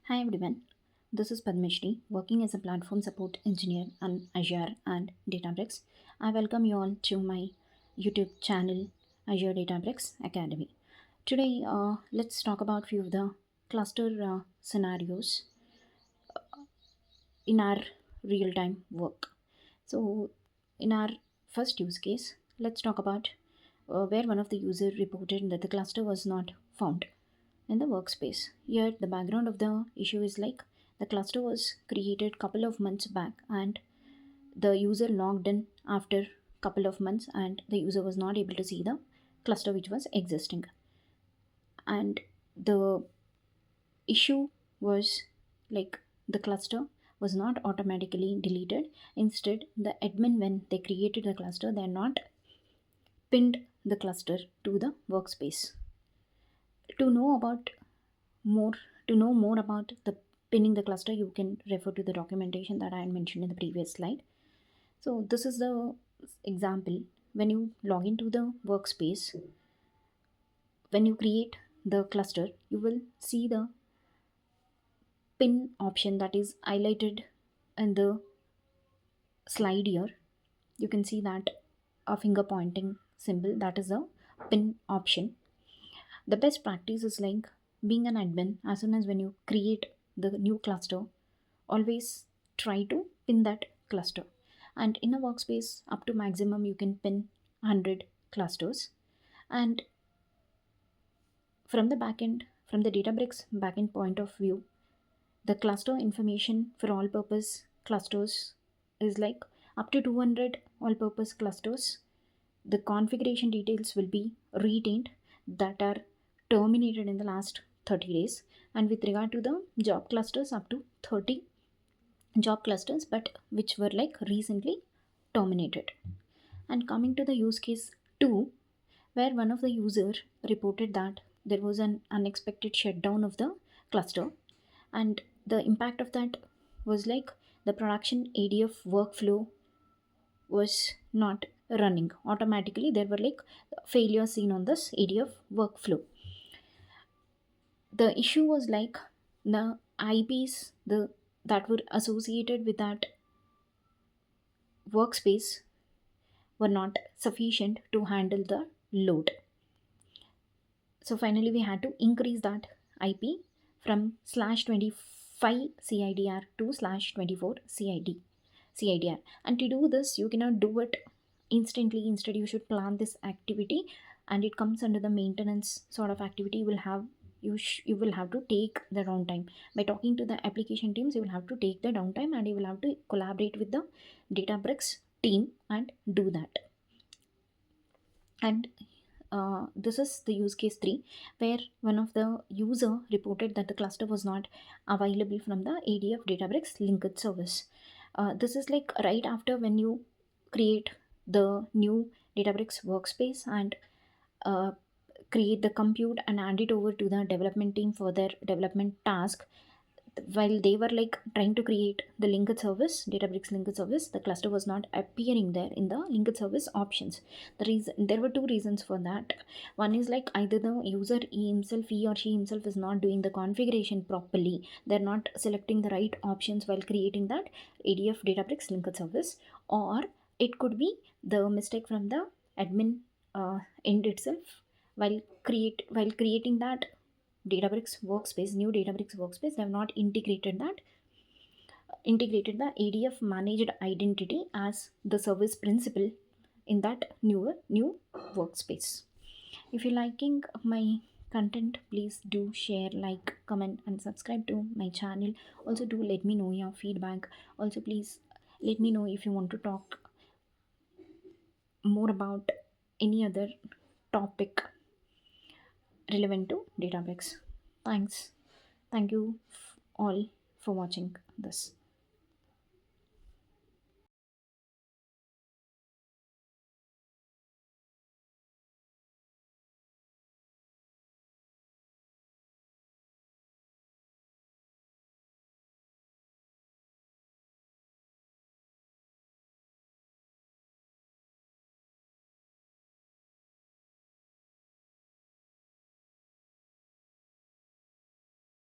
Hi everyone, this is Padmishri working as a platform support engineer on Azure and Databricks. I welcome you all to my YouTube channel Azure Databricks Academy. Today, let's talk about few of the cluster scenarios in our real-time work. So, in our first use case, let's talk about where one of the user reported that the cluster was not found in the workspace. Here, the background of the issue is like the cluster was created couple of months back and the user logged in after couple of months and the user was not able to see the cluster which was existing. And the issue was like the cluster was not automatically deleted. Instead, the admin, when they created the cluster, they are not pinned the cluster to the workspace. To know about more to know more about the pinning the cluster, you can refer to the documentation that I had mentioned in the previous slide. So this is the example. When you log into the workspace, when you create the cluster, you will see the pin option that is highlighted in the slide here. You can see that a finger pointing symbol, that is a pin option. The best practice is like being an admin, as soon as when you create the new cluster, always try to pin that cluster. And in a workspace, up to maximum, you can pin 100 clusters. And from the backend, from the Databricks backend point of view, the cluster information for all purpose clusters is like up to 200 all purpose clusters. The configuration details will be retained that are terminated in the last 30 days. And with regard to the job clusters, up to 30 job clusters, but which were like recently terminated. And coming to the use case 2, where one of the user reported that there was an unexpected shutdown of the cluster, and the impact of that was like the production ADF workflow was not running automatically. There were like failures seen on this ADF workflow. The issue was like the IPs that were associated with that workspace were not sufficient to handle the load. So finally we had to increase that IP from /25 CIDR to /24 CIDR. And to do this, you cannot do it instantly. Instead, you should plan this activity, and it comes under the maintenance sort of activity. You will have to take the downtime by talking to the application teams. You will have to take the downtime, and you will have to collaborate with the Databricks team and do that. And this is the use case 3, where one of the user reported that the cluster was not available from the ADF Databricks linked service. This is like right after when you create the new Databricks workspace and uh, create the compute and hand it over to the development team for their development task. While they were like trying to create the linked service, Databricks linked service, the cluster was not appearing there in the linked service options. There were two reasons for that. One is like either the user he or she himself is not doing the configuration properly, they're not selecting the right options while creating that ADF Databricks linked service, or it could be the mistake from the admin end itself. While creating that new Databricks workspace, they have not integrated the ADF managed identity as the service principal in that new workspace. If you're liking my content, please do share, like, comment, and subscribe to my channel. Also, do let me know your feedback. Also, please let me know if you want to talk more about any other topic relevant to Databricks. Thanks. Thank you all for watching this.